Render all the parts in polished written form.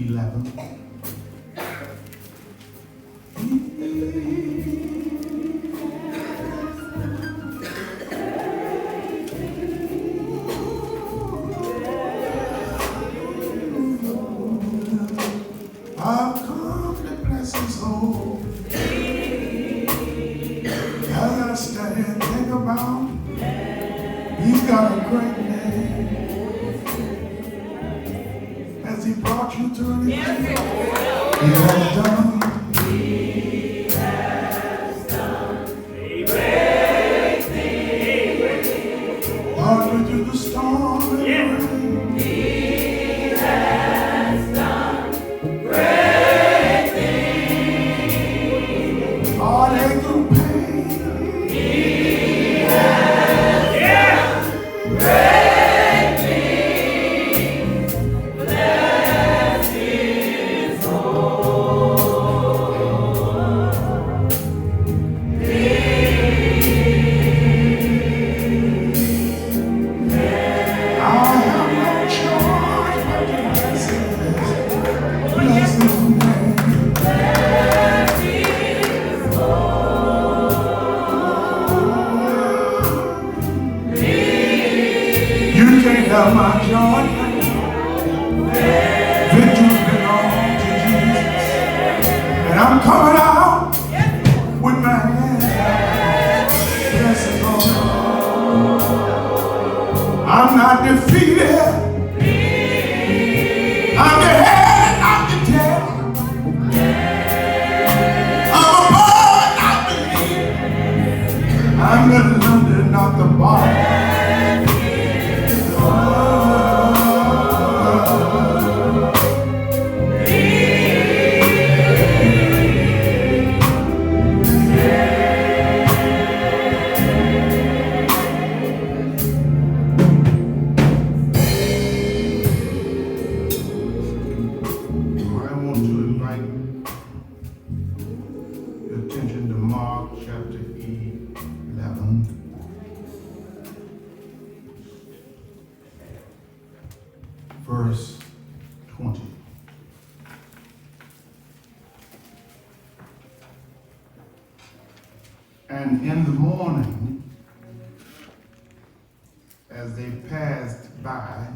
11. I've come to bless his soul. As I stand and think about, he's got a great name. Has he brought you through anything? He has done. He has done a great thing. Brought you through the storm and the rain. He has done great things. Heartache and pain. He has done great things. Bless his have my joy. Victory belongs to Jesus. And I'm coming out with my hands blessed Lord. I'm not defeated. I'm the head, not the tail. I'm above, not beneath. I'm the lender, not the bottom. Verse 20. And in the morning, as they passed by,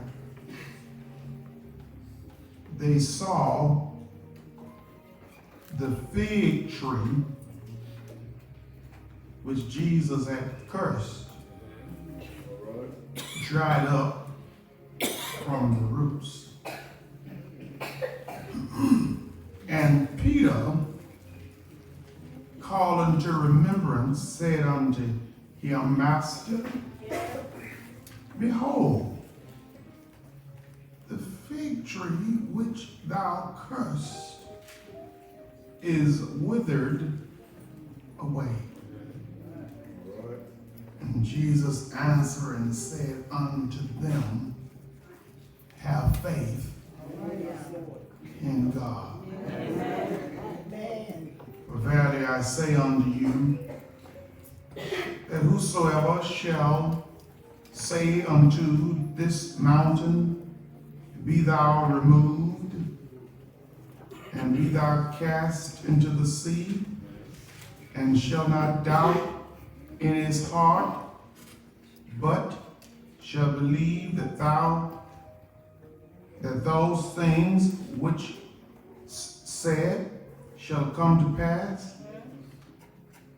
they saw the fig tree which Jesus had cursed, dried up from the roots. And Peter, calling to remembrance, said unto him, Master, behold, the fig tree which thou cursed is withered away. And Jesus answering said unto them, have faith in God. Amen. For verily I say unto you, that whosoever shall say unto this mountain, be thou removed, and be thou cast into the sea, and shall not doubt in his heart, but shall believe that those things which said shall come to pass,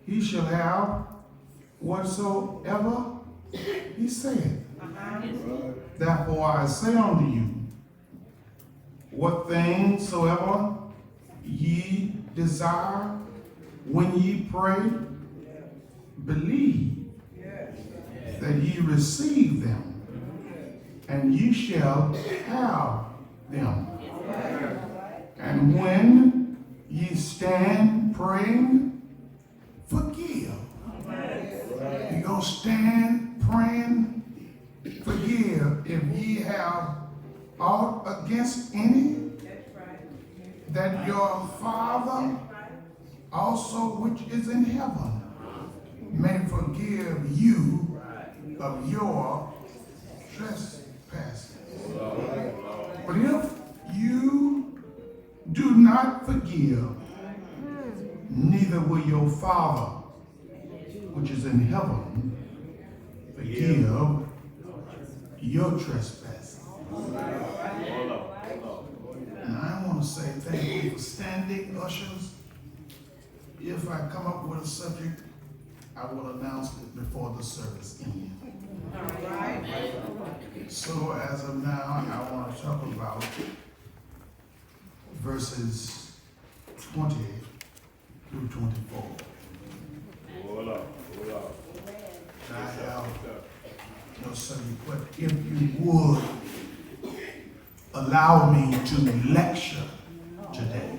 he shall have whatsoever he said. Therefore I say unto you, what things soever ye desire when ye pray, believe that ye receive them, and ye shall have them. And when ye stand praying, forgive. You're going to stand praying, forgive if ye have aught against any, that your Father also which is in heaven may forgive you of your trespasses. But if you not forgive, neither will your Father, which is in heaven, forgive your trespasses. And I want to say thank you for standing, ushers. If I come up with a subject, I will announce it before the service ends. So as of now, I want to talk about verses 20 through 24. I have no subject, but if you would allow me to lecture today,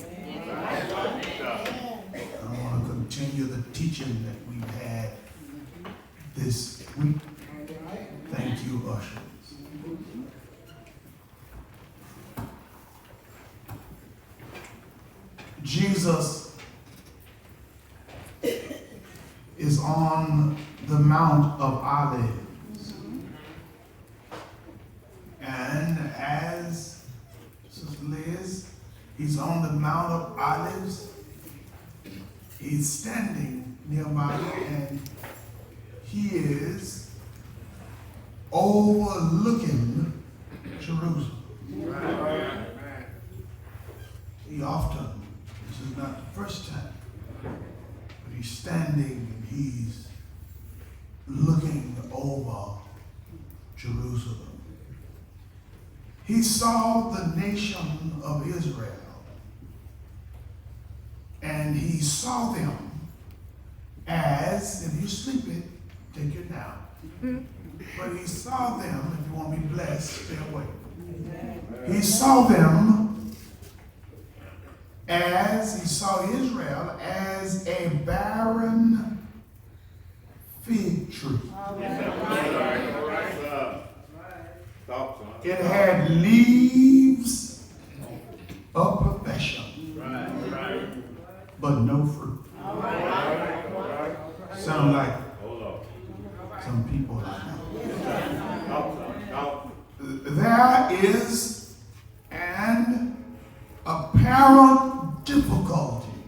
I want to continue the teaching that we've had this week. Thank you, ushers. Jesus is on the Mount of Olives. And as Sister Liz, he's on the Mount of Olives. He's standing nearby and he is overlooking Jerusalem. He often, this is not the first time, but he's standing and he's looking over Jerusalem. He saw the nation of Israel, and he saw them as, if you're sleeping, take your nap. But he saw them, if you want to be blessed, stay away. He saw them as, he saw Israel as a barren fig tree. It had leaves of perfection, but no fruit. Sound like some people I know. There is an apparent difficulty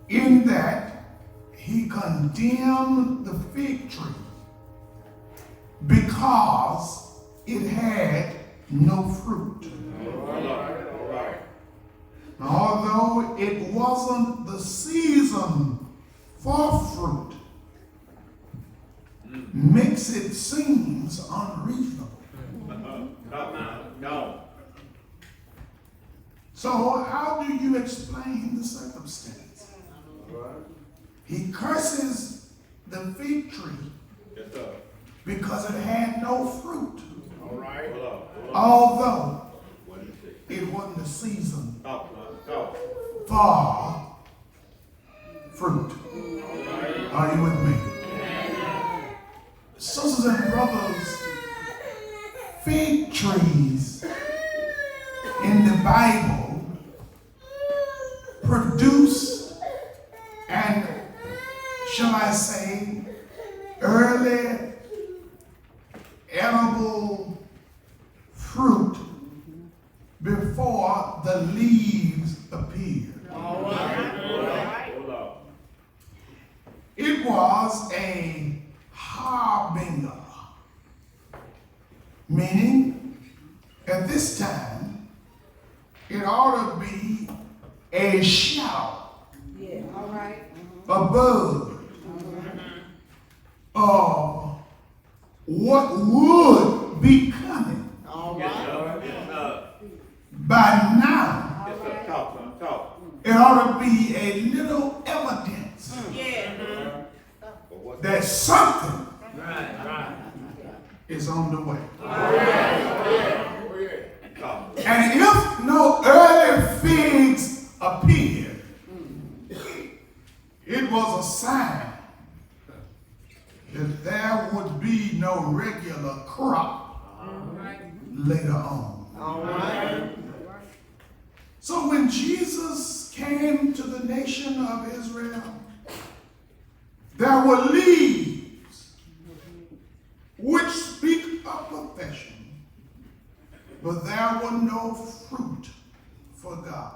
in that he condemned the fig tree because it had no fruit. Although it wasn't the season for fruit, makes it seems unreasonable. So how do you explain the circumstance? He curses the fig tree because it had no fruit. Although it wasn't the season for fruit. Are you with me? Sisters and brothers, fig trees in the Bible produce and, shall I say, early edible fruit before the leaves appeared. It was a harbinger, meaning at this time it ought to be a shadow, a bud of what would be coming. By now, it ought to be a little evidence that something is on the way. And if no early figs appeared, it was a sign that there would be no regular crop later on. So when Jesus came to the nation of Israel, there were leaves which speak of perfection, but there were no fruit for for God.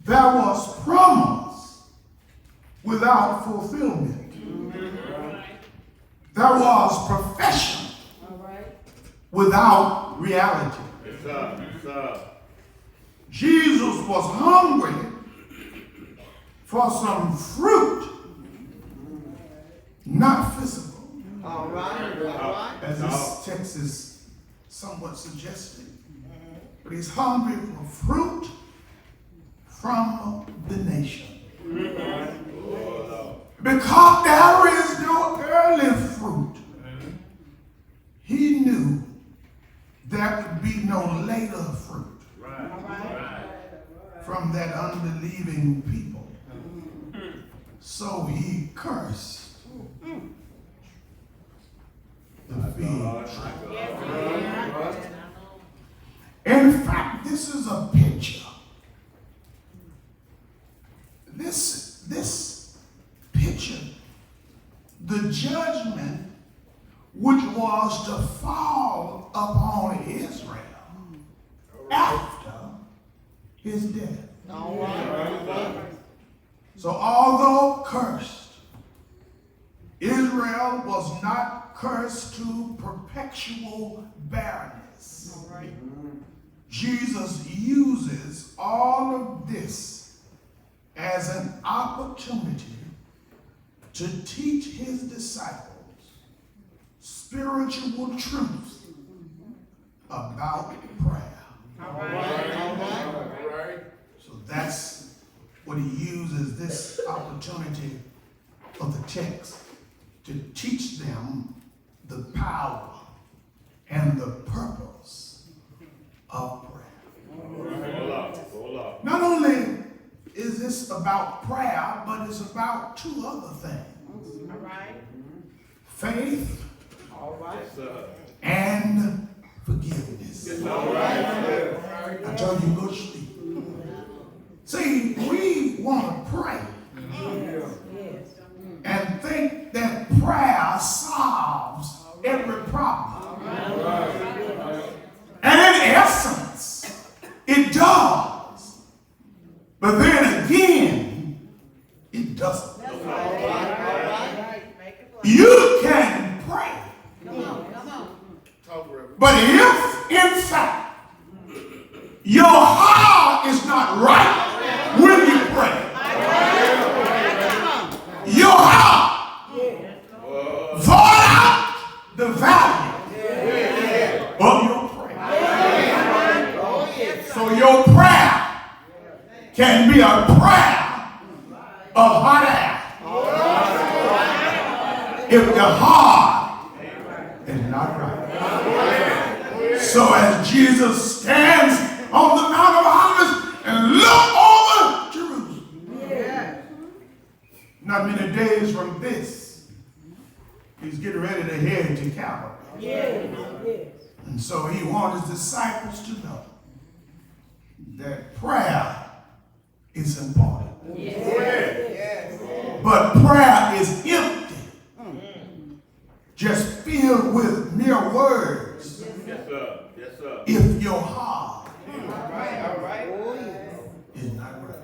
There was promise without fulfillment. There was profession without reality. Yes, sir. Yes, sir. Jesus was hungry for some fruit, not physical. All right. As this text is somewhat suggesting. But he's hungry for fruit from the nation. Because there is no early fruit, he knew there would be no later fruit from that unbelieving people. So he cursed the fig tree. In fact, this is a picture. This picture, the judgment which was to fall upon Israel after his death. So although cursed, Israel was not cursed to perpetual barrenness. Jesus uses all of this as an opportunity to teach his disciples spiritual truths about prayer. So that's what he uses this opportunity of the text to teach them the power and the purpose of prayer. Not only is this about prayer, but it's about two other things. Faith and forgiveness. I told you go to sleep. See, we want to pray and think that prayer solves every problem. And in essence, it does. But then again, it doesn't. You can pray. But if, in fact, your heart is not right when you pray, your heart void out the value of your prayer. So your prayer can be a prayer of hot air if your heart is not right. So as Jesus stands on the Mount of Olives and look over Jerusalem, not many days from this, he's getting ready to head to Calvary. And so he wants his disciples to know that prayer is important. But prayer is empty, just filled with mere words. Yes, sir. Yes, sir. If your heart is not right.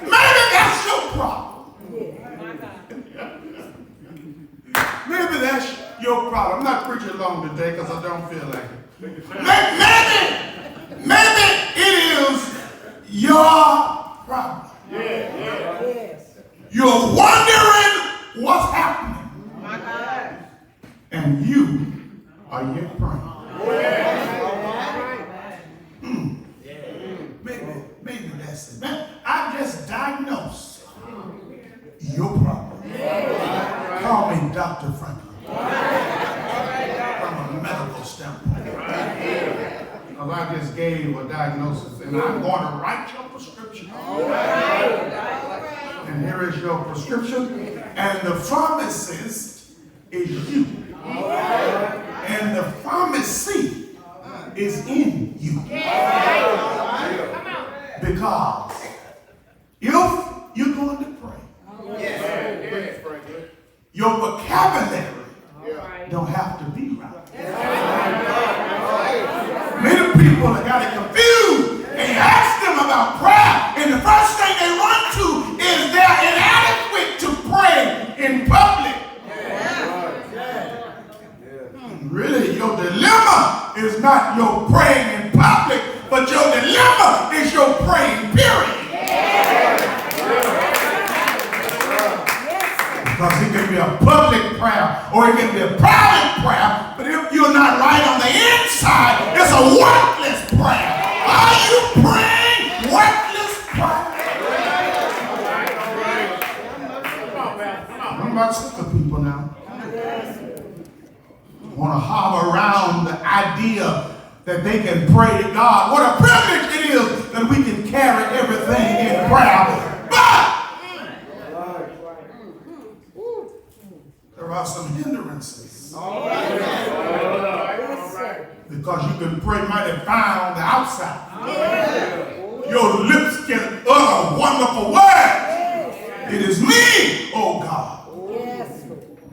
Maybe that's your problem. Maybe that's your problem. I'm not preaching long today because I don't feel like it. Maybe it is your problem. You're wondering what's happening. And you are yet praying. Maybe that's it. I just diagnosed your problem. Call me Dr. Franklin. From a medical standpoint. Because I just gave you a diagnosis and I'm going to write your prescription. And here is your prescription. And the pharmacist is you. And the pharmacy is in you. Because if you're going to pray, your vocabulary don't have to be right. people that got it confused. And you ask them about prayer, and the first thing they run to is they're inadequate to pray in public. Really, your dilemma is not your praying in public, but your dilemma is your praying period. Because it can be a public prayer or it can be a private prayer, but if you're not right on the inside, it's a worthless prayer. Are you praying worthless prayer? I'm about sick of people now. Want to hover around the idea that they can pray to God. What a privilege it is that we can carry everything in prayer. But there are some hindrances. Because you can pray mighty fine on the outside. Your lips can utter wonderful words. It is me, oh God.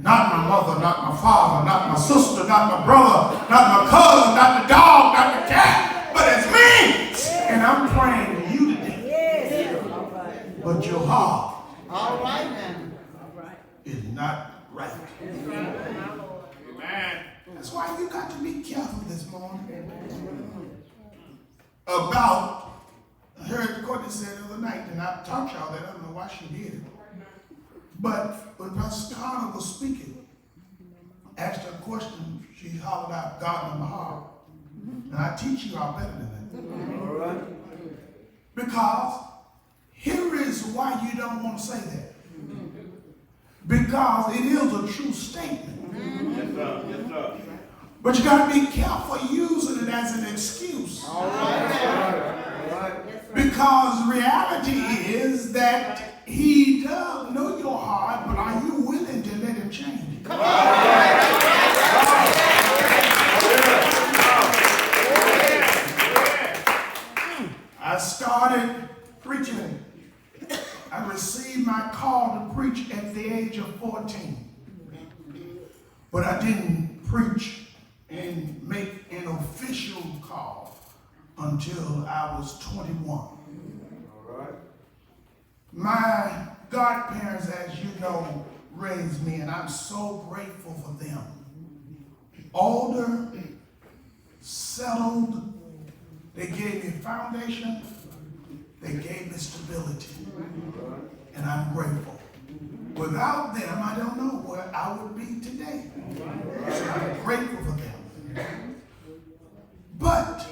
Not my mother, not my father, not my sister, not my brother, not my cousin, not the dog, not the cat, but it's me. And I'm praying to you today. But your heart is not right. That's why you got to be careful this morning about, I heard Courtney say the other night, and I taught y'all that, I don't know why she did it. But when Pastor Connor was speaking, asked her a question, she hollered out, God in my heart. And I teach you all better than that. All right. Because here is why you don't want to say that. Because it is a true statement. Yes, sir. Yes, sir. But you got to be careful using it as an excuse. All right. Because reality is that he does know your heart, but are you willing to let him change it? Come on. I started preaching. I received my call to preach at the age of 14. But I didn't preach and make an official call until I was 21. All right. My godparents, as you know, raised me, and I'm so grateful for them. Older, settled, they gave me foundation, they gave me stability, and I'm grateful. Without them, I don't know where I would be today. So I'm grateful for them. But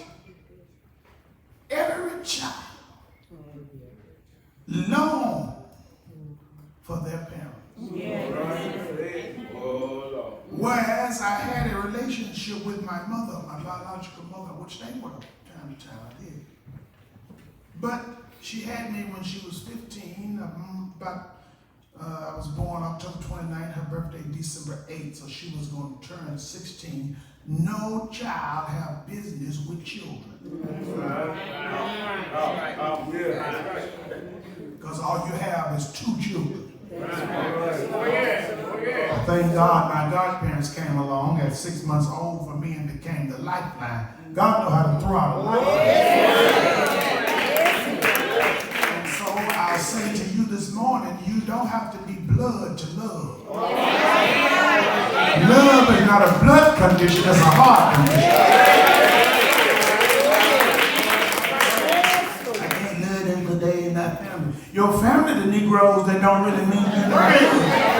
every child long for their parents. Whereas I had a relationship with my mother, my biological mother, which they were time to time I did. But she had me when she was 15, I was born October 29th, her birthday December 8th, so she was going to turn 16. No child have business with children. Because all you have is 2 children. Thank God my godparents came along at 6 months old for me and became the lifeline. God knows how to throw out a lifeline. And so I'll say to you this morning, you don't have to be blood to love. Love is not a blood condition, it's a heart condition. I can't love them because they ain't my family. Your family, the Negroes, they don't really mean you no good.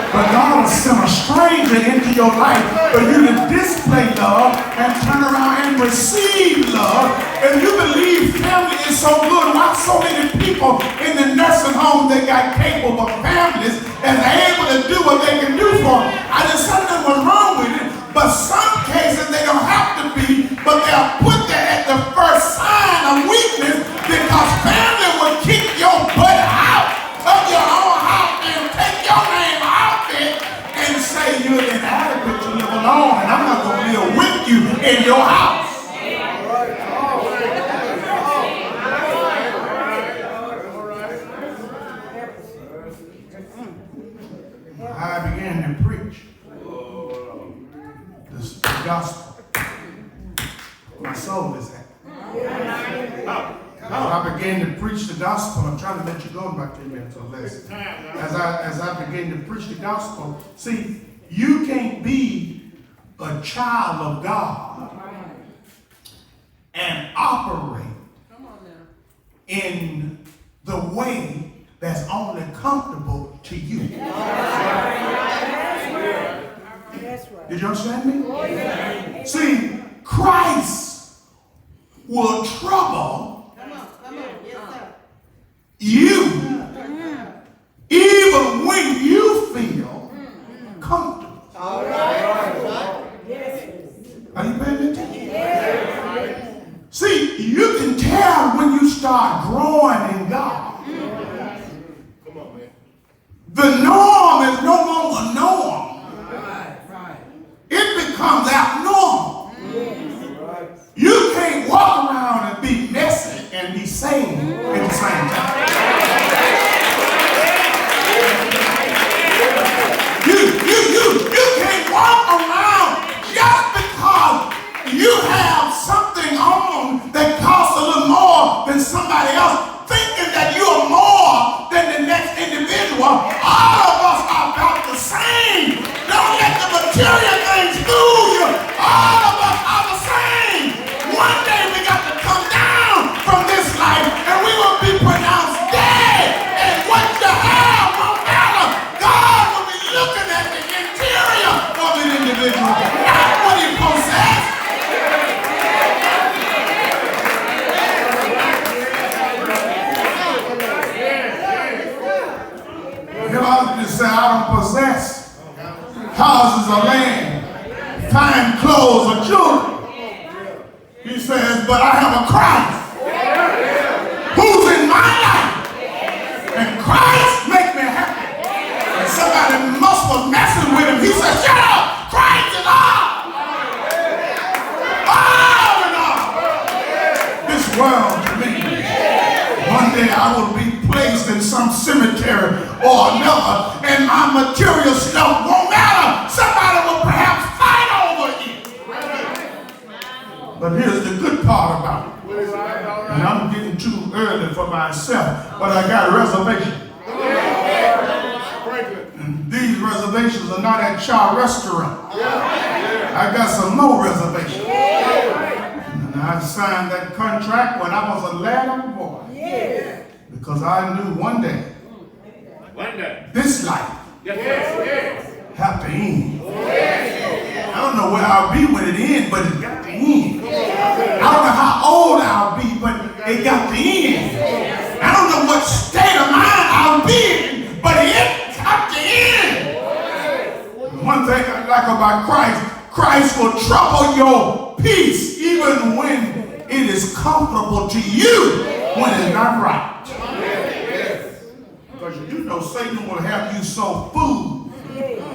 But God will send a stranger into your life for you to display love and turn around and receive love. If you believe family is so good, why so many people in the nursing home that got capable families and are able to do what they can do for them? I didn't say nothing was wrong with it, but some cases they don't have to be, but they are put there at the first sign of weakness because family will kick your butt out of your own house and take your name out there and say you're inadequate to live alone and I'm not going to live with you in your house. I began to preach the gospel. My soul is happy. As I begin to preach the gospel, I'm trying to let you go in about 10 minutes or less. As I begin to preach the gospel, see, you can't be a child of God and operate in the way that's only comfortable to you. Did you understand me? See, Christ will trouble you even when you feel comfortable. Are you paying attention? See, you can tell when you start growing in God. The norm is no longer norm. It becomes abnormal. You can't walk around and be messy and be sane at the same time. You can't walk around just because you have something on that costs a little more than somebody else, thinking that you are more than the next individual. All of us are about the same. Don't let the material things fool you. All of us are the same. One day we got to come down from this life and we will be pronounced dead. And what you have won't matter. God will be looking at the interior of an individual, not what he possesses. You say, I don't possess houses or land, fine clothes or children. He says, but I have a Christ who's in my life. And Christ makes me happy. And somebody must was messing with him. He said, shut up! Christ is all! All in all! This world to me. One day I will be placed in some cemetery or another, and my material stuff won't matter. Somebody will perhaps fight over it. But here's the good part about it. And I'm getting too early for myself, but I got a reservation. And these reservations are not at your restaurant. I got some more reservations. And I signed that contract when I was a lad boy. Because I knew one day this life have to end. I don't know where I'll be when it ends, but it got to end. I don't know how old I'll be, but it got to end. I don't know what state of mind I'll be in, but it got to end. One thing I like about Christ will trouble your peace even when it is comfortable to you when it's not right. Because you know Satan will have you so fooled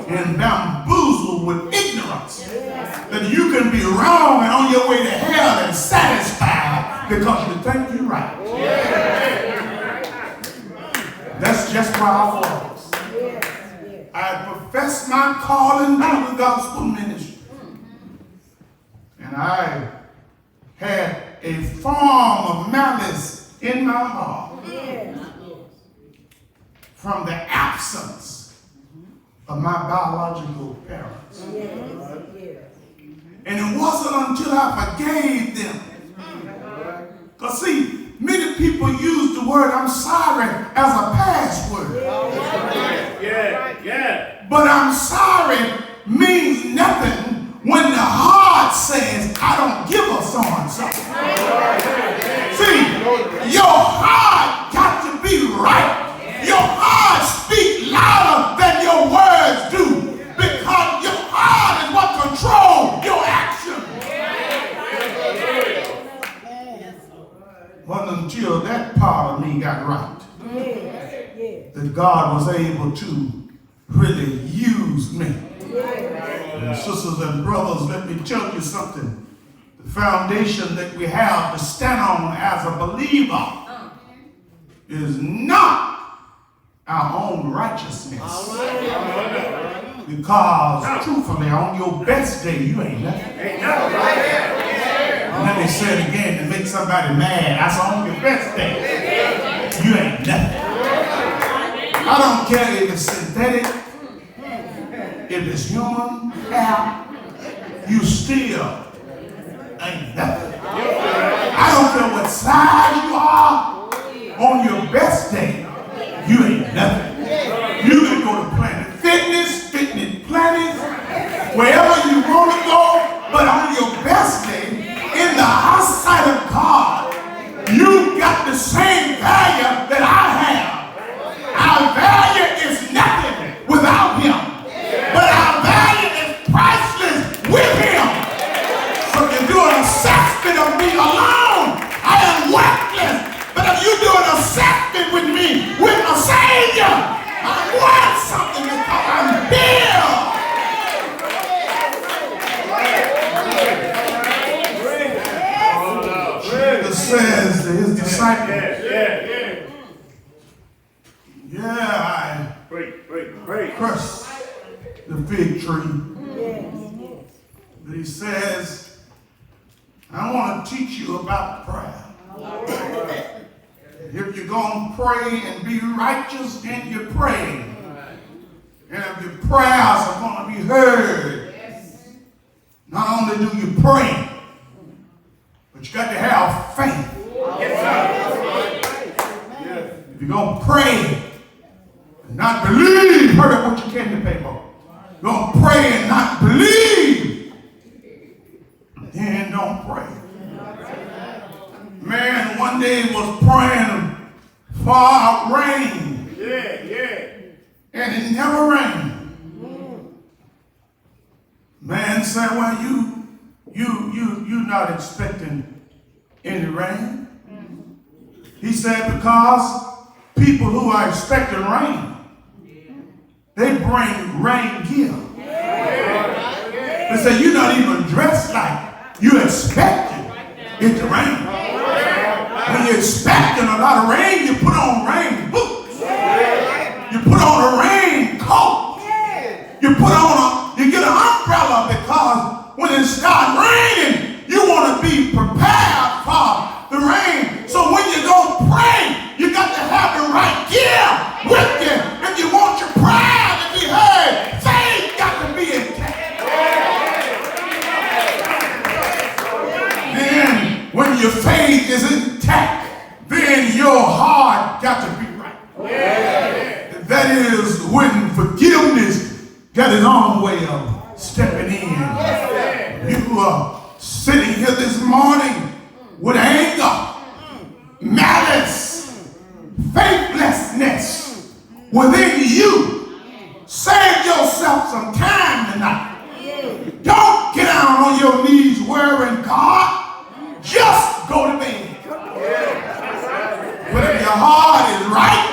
and bamboozled with ignorance that you can be wrong and on your way to hell and satisfied because you think you're right. That's just where I was. I professed my calling to the gospel ministry. And I had a form of malice in my heart from the absence of my biological parents. And it wasn't until I forgave them. Because see, many people use the word I'm sorry as a password. But I'm sorry means nothing when the heart says, I don't give a so-and-so. See, your heart got to be right. Your heart speaks louder than your words do, because your heart is what controls your action. Wasn't until that part of me got right that God was able to really use me. And sisters and brothers, let me tell you something. The foundation that we have to stand on as a believer is not our own righteousness. Because truthfully, on your best day, you ain't nothing. Let me me say it again to make somebody mad. I said, on your best day, you ain't nothing. I don't care if it's synthetic, if it's human hair, you still ain't nothing. I don't care what size you are, on your best day, you ain't nothing. You can go to Planet Fitness, Planet, wherever you want to go, but on your best day, in the eyesight of God, you got the same value that I have. Our value is nothing without Him, but our value is priceless with Him. So if you do an assessment of me alone, I am worthless. But if you do an assessment with me, with my Savior, I'm worth something because I'm built. Jesus says to His disciples, I crushed the fig tree. But He says, I want to teach you about prayer. If you're going to pray and be righteous in your praying, and if your prayers are going to be heard, not only do you pray, but you got to have faith. If you're going to pray and not believe, hurry up what you can to pay for. You're going to pray and not believe, then don't pray. Man one day was praying for rain. And it never rained. Man said, well, you're not expecting any rain. He said, because people who are expecting rain, they bring rain gear. They say, you're not even dressed like you expecting it to rain. When you're expecting a lot of rain, you put on rain boots. You put on a rain coat. You get an umbrella because when it starts raining, you want to be prepared for the rain. So when you go pray, you got to have the right gear with you. If you want your prayer to be heard, faith got to be intact. Then when your faith is intact, then your heart got to be right. That is when forgiveness got its own way of stepping in. You are sitting here this morning with anger, malice, faithlessness within you. Save yourself some time tonight. Don't get down on your knees worrying God. Just go to bed. But if your heart is right,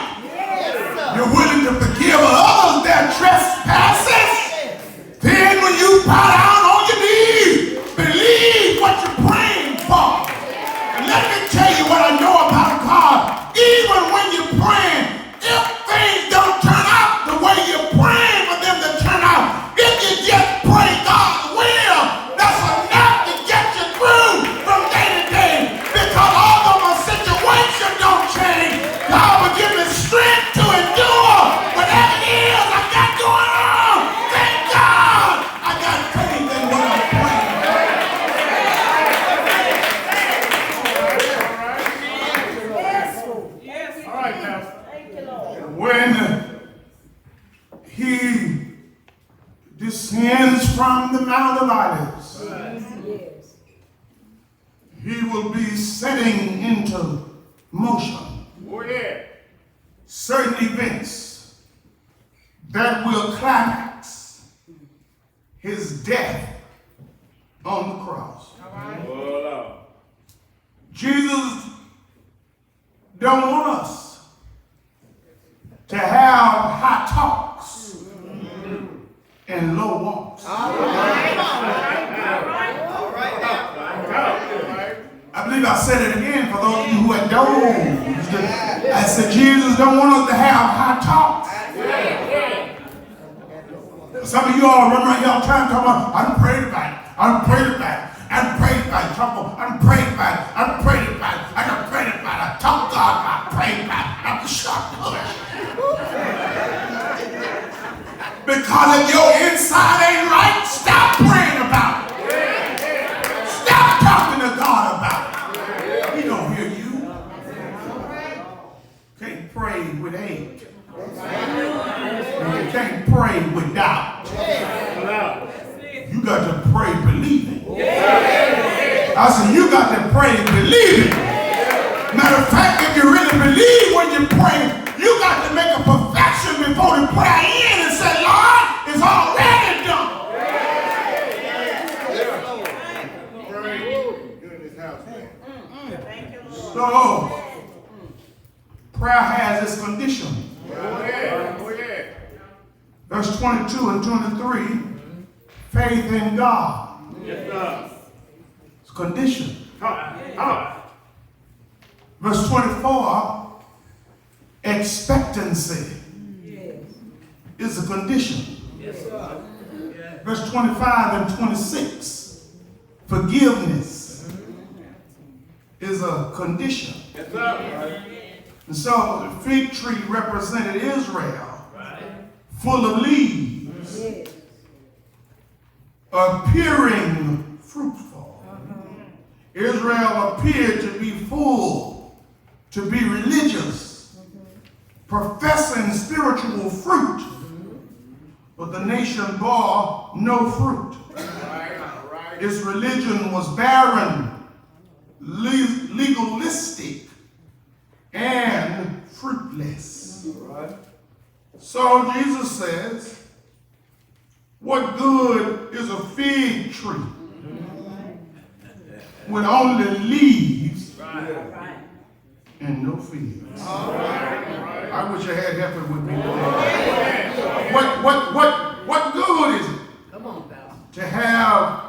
you're willing to forgive others their trespasses, then when you bow down on your knees, believe what you're praying for. And let me tell you what I know about God. Even when you're praying, if things don't turn out the way you're praying for them to turn out, if you just pray God's will, that's enough to get you through from day to day. Because although my situation don't change, God will give me strength to endure whatever it is I got going on. Thank God I got faith in what I'm praying. All right, now. When He descends from the Mount of Olives, He will be setting into motion certain events that will climax His death on the cross. Jesus don't want us to have high talks and low walks. I believe I said it again for those of you who had dozed. I said Jesus don't want us to have high talks. Some of you all run around y'all trying to talk about, I done prayed about it. I done prayed about it. I done prayed about it. I'm praying about it. I'm praying about it. I done prayed about it. I talk to God about it. Praying about it. I'm shocked. Because if your inside ain't right, stop praying about it. Stop talking to God about it. He don't hear you. Can't pray with hate. And you can't pray with doubt. You got to pray believing. I said, you got to pray believing. Matter of fact, if you really believe when you pray, you got to make a profession before you pray in and say, Lord, it's already done. So, prayer has its condition. Verse 22 and 23, faith in God. Yes, sir. It's a condition. Verse 24, expectancy is a condition. Verse 25 and 26, forgiveness is a condition. Yes, sir. And so the fig tree represented Israel, full of leaves, appearing fruitful. Israel appeared to be full, to be religious, professing spiritual fruit, but the nation bore no fruit. Its religion was barren, legalistic, and fruitless. So Jesus says, what good is a fig tree with only leaves and no figs? I wish I had help with me. What good is it to have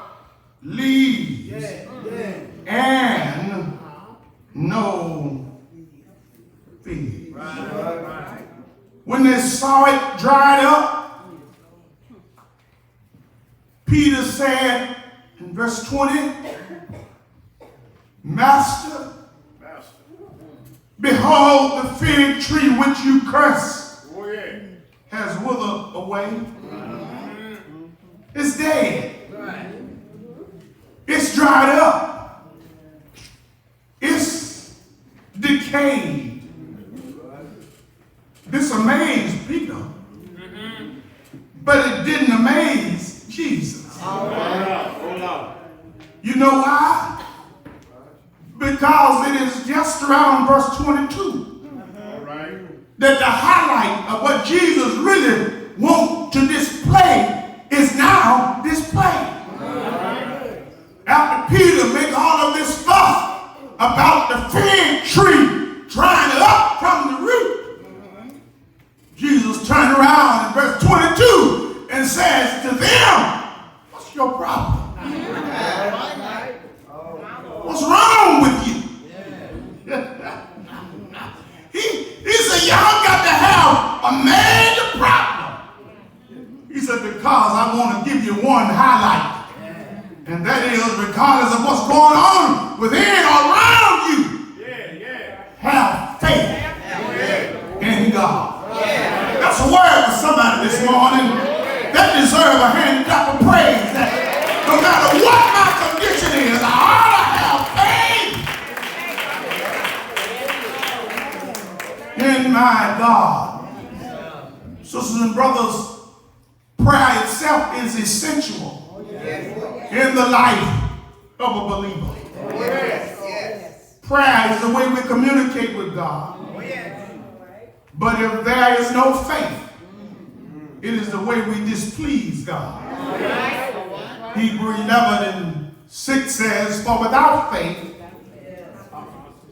leaves and no figs? When they saw it dried up, Peter said in verse 20, Master, behold the fig tree which you cursed has withered away. It's dead. It's dried up. It's decayed. This amazed Peter, but it didn't amaze Jesus. You know why? Because it is just around verse 22 that the highlight of what Jesus really wants to display is now displayed. After Peter make all of this fuss about the fig tree drying up from the root, Jesus turned around in verse 22 and says to them, what's your problem? What's wrong with you? He said, y'all got to have a major problem. He said, because I want to give you one highlight. And that is, regardless of what's going on within or around you, have faith in God. That's a word for somebody this morning that deserves a hand clap of praise. That no matter what my condition is, I ought to have faith in my God. Sisters and brothers, prayer itself is essential in the life of a believer. Prayer is the way we communicate with God. But if there is no faith, it is the way we displease God. Hebrews 11:6 says, for without faith,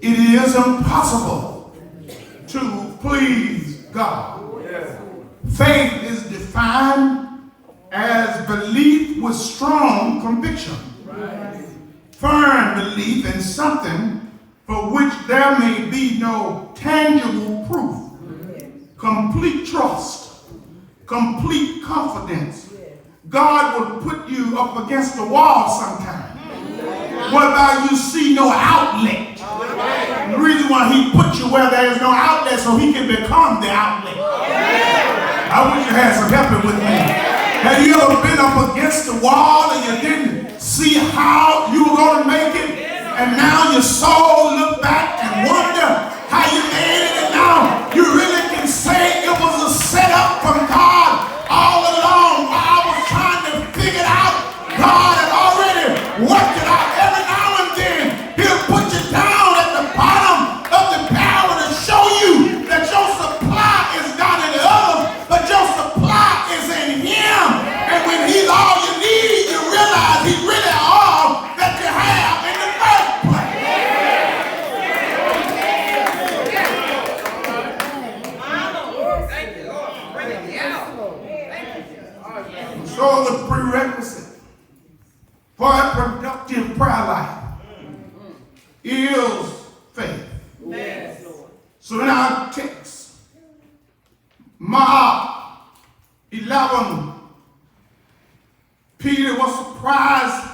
it is impossible to please God. Faith is defined as belief with strong conviction, firm belief in something for which there may be no tangible proof, complete trust, complete confidence. God will put you up against the wall sometime. whereby you see no outlet. The reason why he put you where there is no outlet, so he can become the outlet. I wish you had some help with me. Have you ever been up against the wall and you didn't see how you were going to make it? And now your soul look back and wonder how you made it, and now you really can say it was a setup from God all along. While I was trying to figure it out, God had already worked it out. Every now and then, he'll put you down at the bottom of the barrel to show you that your supply is not in others, but your supply is in him. And when he's all you need, you realize he's really all that you have in the first place. So the prerequisite for a productive prayer life is faith. Yes. So in our text, Mark 11, Peter was surprised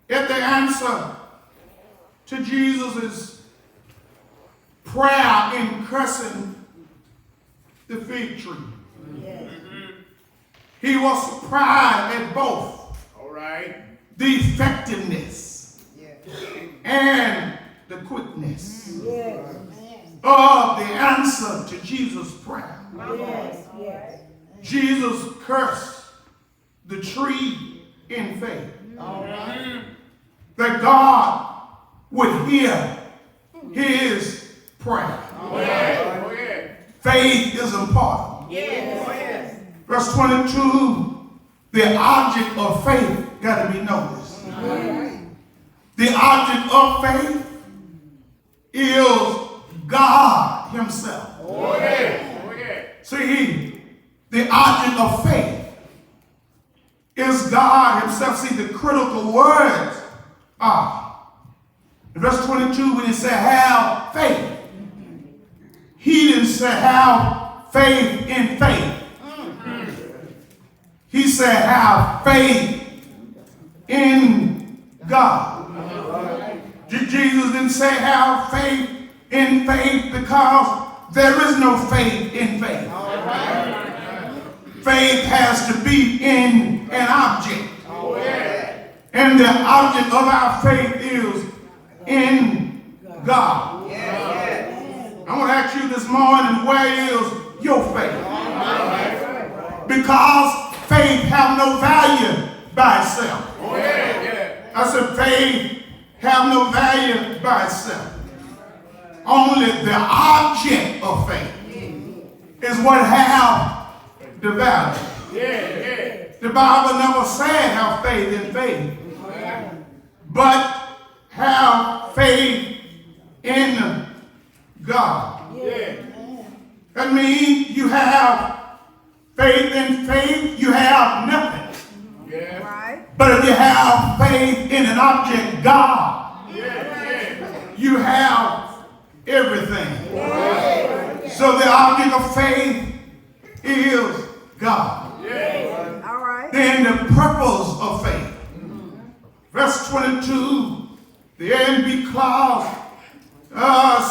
at the answer to Jesus' prayer in cursing the fig tree. Yes. He was surprised at both All right. the effectiveness Yes. and the quickness Yes. of the answer to Jesus' prayer. Yes. Yes. Jesus cursed the tree in faith All right. that God would hear his prayer. Oh, yeah. Oh, yeah. Faith is important. Yes. Yes. Verse 22, the object of faith got to be noticed. The object of faith is God himself. Oh, yeah. Oh, yeah. See, the object of faith is God himself. See, the critical words are, in verse 22, when he said have faith, he didn't say have faith in faith. He said have faith in God. Jesus didn't say have faith in faith because there is no faith in faith. Faith has to be in an object. And the object of our faith is in God. I want to ask you this morning, where is your faith? Because faith have no value by itself. I said faith have no value by itself. Only the object of faith is what have the value. The Bible never said have faith in faith, but have faith in God. That means you have faith in faith, you have nothing. But if you have faith in an object, God, you have everything. So the object of faith is God. Then the purpose of faith. Verse 22, the A&B clause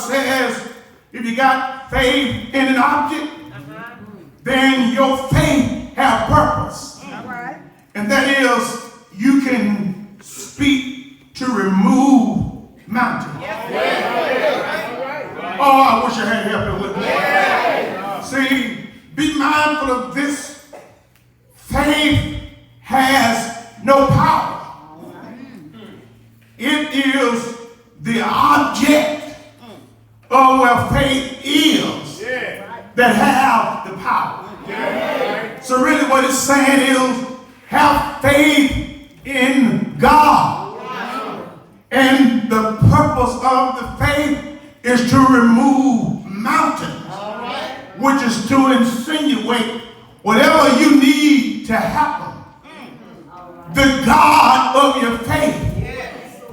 says, if you got faith in an object, then your faith have purpose. And that is, you can speak to remove mountains. Oh, I wish I had help with me. See, be mindful of this. Faith has no power. It is the object of where faith is that have the power. So really what it's saying is have faith in God. And the purpose of the faith is to remove mountains, which is to insinuate whatever you need to happen. The God of your faith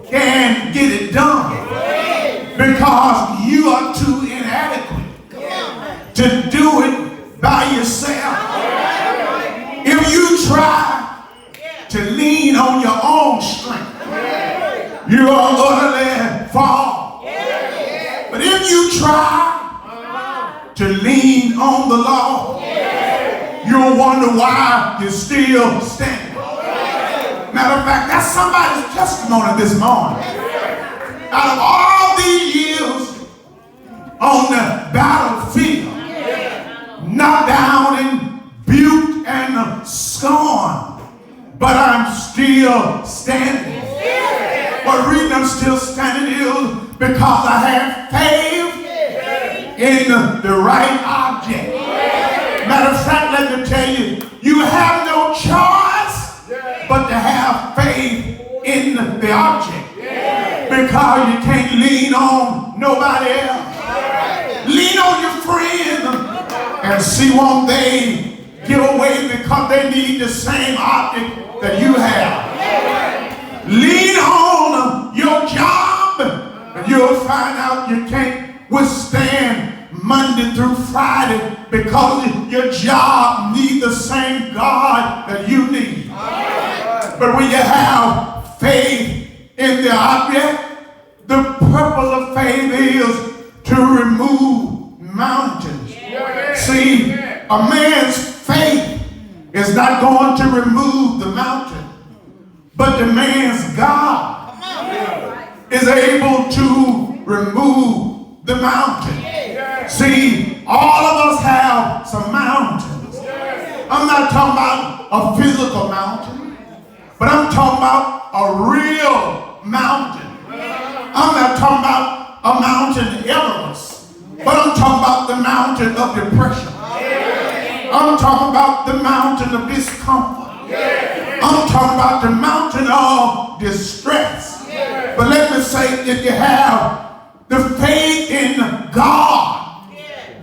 can get it done because you are too inadequate to do it by yourself. If you try to lean on your own strength, you If you try to lean on the law, you'll wonder why you're still standing. Matter of fact, that's somebody's testimony this morning. Out of all these years on the battlefield, knocked down and buked and scorned, but I'm still standing. What reason I'm still standing is because I have faith in the right object. Matter of fact, let me tell you, you have no choice but to have faith in the object. Because you can't lean on nobody else. Lean on your friend and see won't they give away because they need the same object that you have. Lean on your job and you'll find out you can't withstand Monday through Friday because your job needs the same God that you need. But when you have faith in the object, the purpose of faith is to remove mountains. See, a man's faith is not going to remove the mountain, but the man's God is able to remove the mountain. See, all of us have some mountains. I'm not talking about a physical mountain, but I'm talking about a real mountain. I'm not talking about a mountain Everest, but I'm talking about the mountain of depression. I'm talking about the mountain of discomfort. I'm talking about the mountain of distress. But let me say, if you have the faith in God,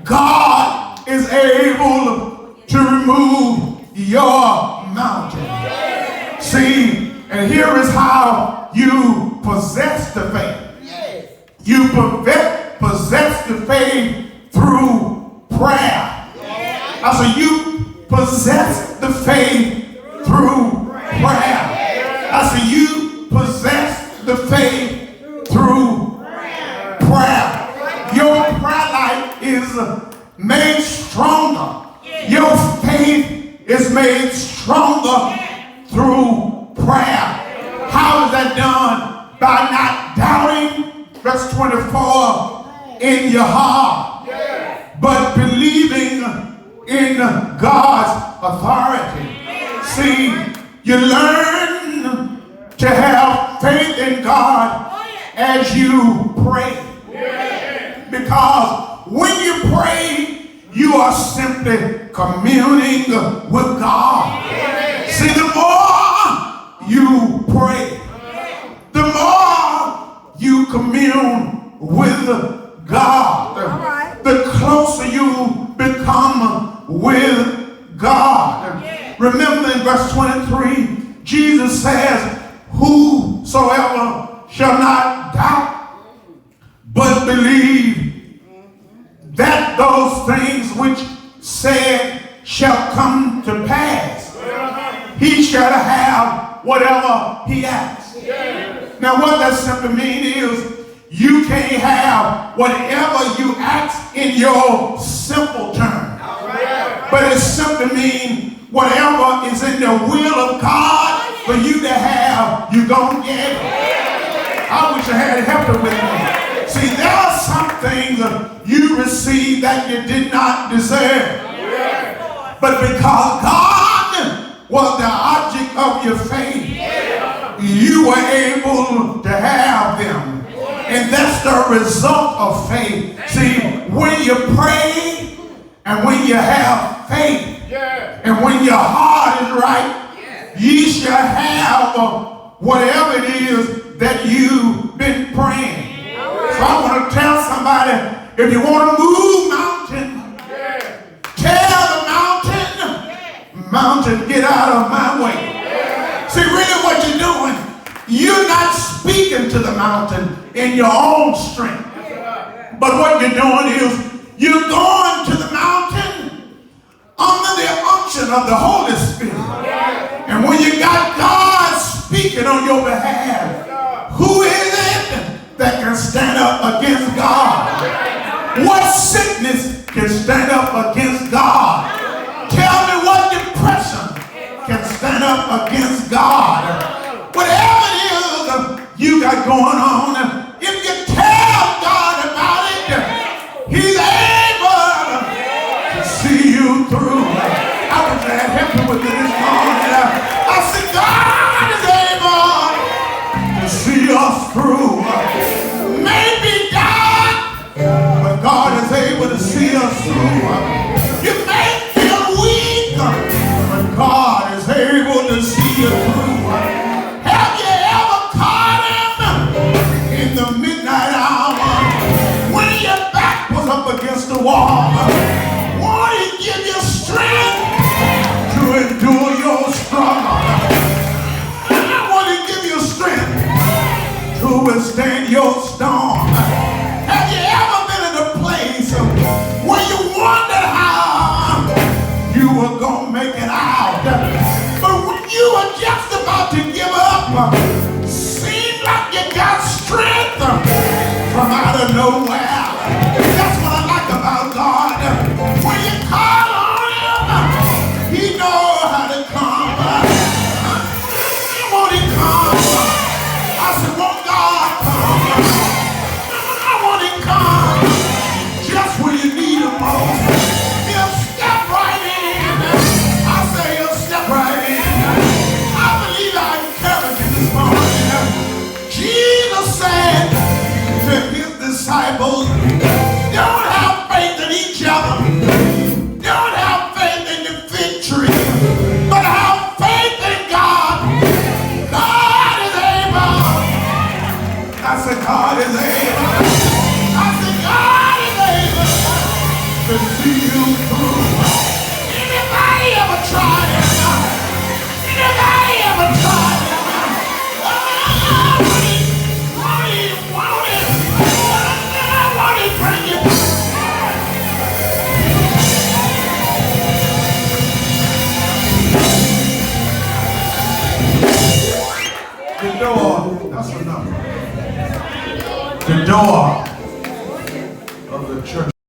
God is able to remove your mountain. See, and here is how you possess the faith. You possess the faith through prayer. I said you possess the faith through prayer. I said you possess the faith through prayer. Your prayer life is made stronger. Your faith is made stronger through prayer. How is that done? By not doubting, verse 24, in your heart, but believing in God's authority. See, you learn to have faith in God as you pray. Because when you pray, you are simply communing with God. See, the more you pray, the more you commune with God, the closer you become with God. Remember in verse 23, Jesus says, whosoever shall not doubt, but believe that those things which said shall come to pass, he shall have whatever he asks. Now what that simply means is you can't have whatever you ask in your simple terms. But it simply means whatever is in the will of God for you to have, you're going to get it. I wish I had help with me. See, there are some things you receive that you did not deserve. But because God was the object of your faith, you were able to have them. And that's the result of faith. See, when you pray and when you have faith and when your heart is right, you shall have whatever it is that you've been praying. So I want to tell somebody, if you want to move mountain, tell the mountain, get out of my way. See, really what you're doing, you're not speaking to the mountain in your own strength. But what you're doing is you're going to the mountain under the unction of the Holy Spirit. And when you got God speaking on your behalf, who is it that can stand up against God? What sickness can stand up against God? Tell me what depression can stand up against God. Whatever it is you got going on, if you tell God about it, He's able to see you through. I was glad help me with it this morning. I said, God is able to see us through. Maybe God, but God is able to see us through. You may feel weak, but God is able to see you through. Have you ever caught Him in the midnight hour when your back was up against the wall? Won't He give you strength to endure your struggle? Won't He give you strength to withstand your storm? Have you ever been in a place where you wondered how you were going to make it out? But when you were just about to give up, seemed like you got strength from out of nowhere. That's what I like about God. When you call on Him, He knows how to come. Won't He come? I said, won't God come? I want Him come just when you need Him most. He'll step right in. I say He'll step right in. I believe I encourage you this morning. Jesus said to His disciples, don't have faith in each other. Don't have faith in the victory, but have faith in God. God is able. I said, God is able. I said, God is able to see you through. Anybody ever tried it? Anybody ever tried it? Want it, bring it. The door, that's enough. The door of the church